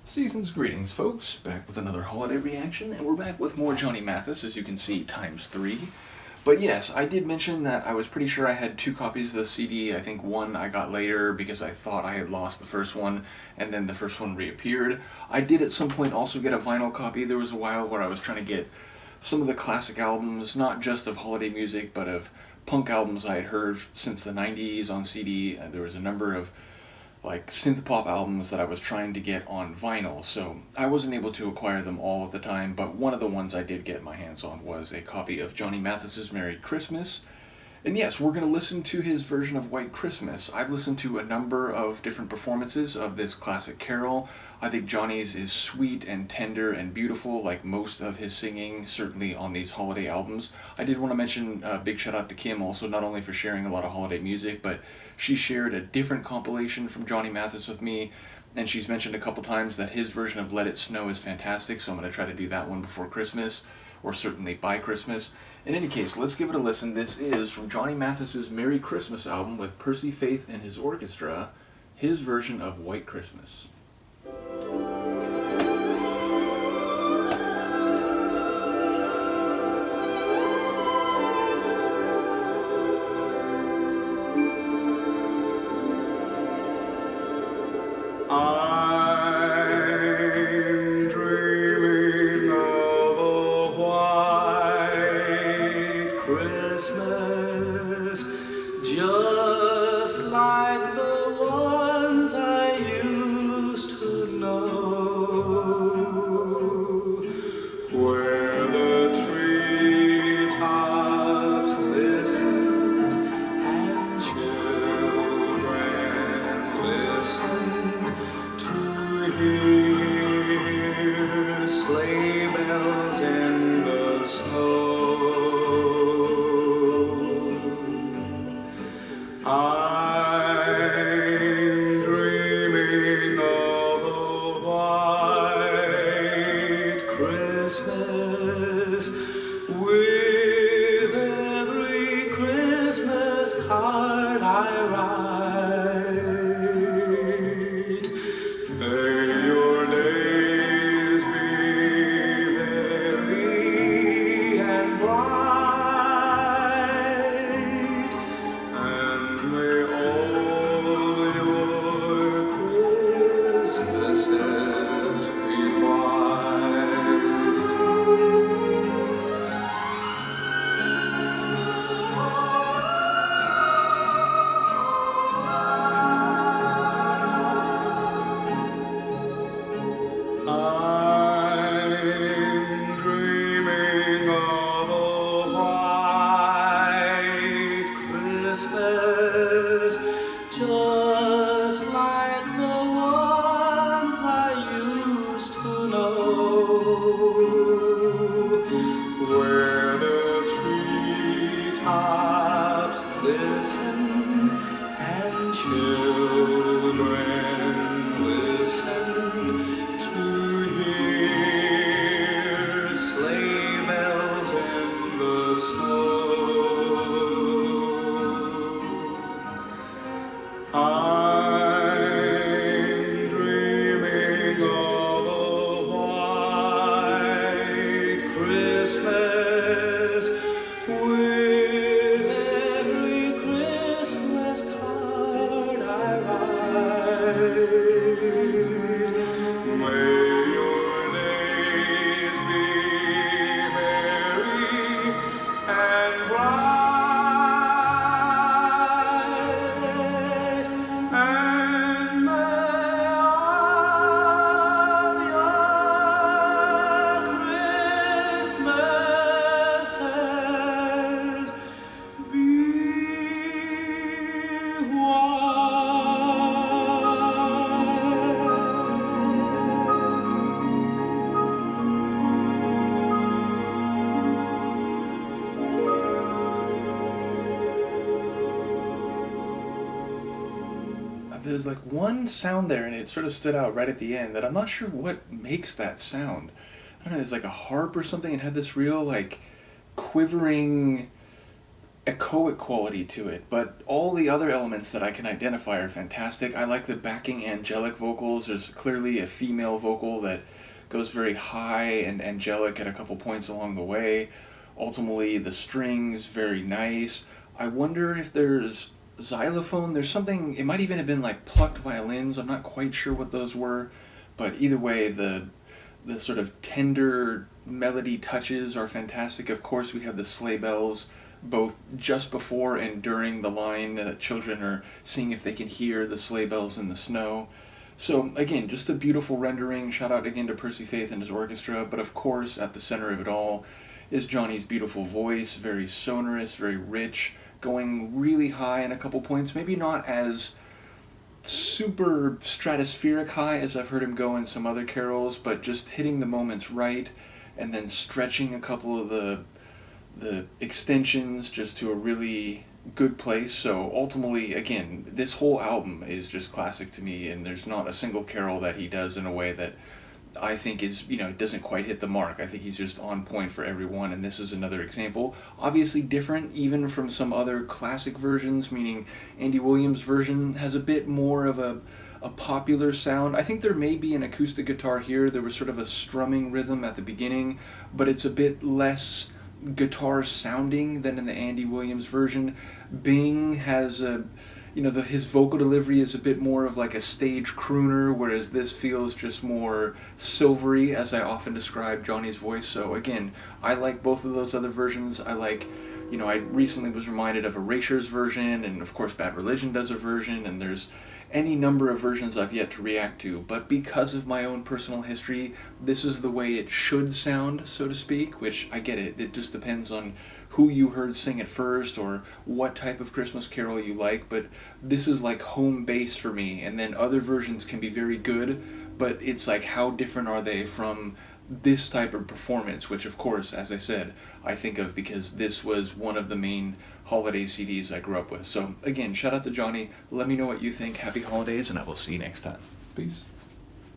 Season's greetings, folks. Back with another holiday reaction, and we're back with more Johnny Mathis, as you can see, times 3. But yes, I did mention that I was pretty sure I had 2 copies of the CD. I think one I got later because I thought I had lost the first one, and then the first one reappeared. I did at some point also get a vinyl copy. There was a while where I was trying to get some of the classic albums, not just of holiday music, but of punk albums I had heard since the 90s on CD. There was a number of synth pop albums that I was trying to get on vinyl, so I wasn't able to acquire them all at the time, but one of the ones I did get my hands on was a copy of Johnny Mathis's Merry Christmas. And yes, we're going to listen to his version of White Christmas. I've listened to a number of different performances of this classic carol. I think Johnny's is sweet and tender and beautiful, like most of his singing, certainly on these holiday albums. I did want to mention a big shout out to Kim also, not only for sharing a lot of holiday music, but she shared a different compilation from Johnny Mathis with me, and she's mentioned a couple times that his version of Let It Snow is fantastic, so I'm going to try to do that one before Christmas, or certainly by Christmas. In any case, let's give it a listen. This is from Johnny Mathis's Merry Christmas album with Percy Faith and his orchestra, his version of White Christmas. I'm dreaming of a white Christmas, just like the ones I used to know, where the treetops glisten and children listen to hear sleigh bells in the snow. I'm dreaming of a white Christmas, with every Christmas card I write. May your days be merry and bright, and may all your Christmases be white. I'm dreaming of a white Christmas, just like the ones I used to know, where the treetops glisten and children listen to hear sleigh bells in the snow. I'm dreaming of a white Christmas, with every Christmas card I write. May your days be merry and bright, and may all your Christmases be There's like one sound there, and it sort of stood out right at the end that I'm not sure what makes that sound. I don't know, it's like a harp or something. It had this real, quivering echoic quality to it, but all the other elements that I can identify are fantastic. I like the backing angelic vocals. There's clearly a female vocal that goes very high and angelic at a couple points along the way. Ultimately, the strings, very nice. I wonder if there's xylophone. There's something, it might even have been like plucked violins. I'm not quite sure what those were, but either way, the sort of tender melody touches are fantastic. Of course, we have the sleigh bells both just before and during the line that children are seeing if they can hear the sleigh bells in the snow. So again, just a beautiful rendering. Shout out again to Percy Faith and his orchestra, but of course at the center of it all is Johnny's beautiful voice, very sonorous, very rich, going really high in a couple points, maybe not as super stratospheric high as I've heard him go in some other carols, but just hitting the moments right and then stretching a couple of the extensions just to a really good place. So ultimately, again, this whole album is just classic to me, and there's not a single carol that he does in a way that I think is, doesn't quite hit the mark. I think he's just on point for everyone, and this is another example. Obviously different even from some other classic versions, meaning Andy Williams' version has a bit more of a popular sound. I think there may be an acoustic guitar here. There was sort of a strumming rhythm at the beginning, but it's a bit less guitar sounding than in the Andy Williams version. Bing has his vocal delivery is a bit more of like a stage crooner, whereas this feels just more silvery, as I often describe Johnny's voice. So again, I like both of those other versions. I like, I recently was reminded of Erasure's version, and of course Bad Religion does a version, and there's any number of versions I've yet to react to, but because of my own personal history, this is the way it should sound, so to speak, which I get it. It just depends on who you heard sing it first or what type of Christmas carol you like, but this is like home base for me, and then other versions can be very good, but it's like how different are they from this type of performance, which of course, as I said, I think of because this was one of the main holiday CDs I grew up with. So again, shout out to Johnny. Let me know what you think. Happy holidays, and I will see you next time. Peace.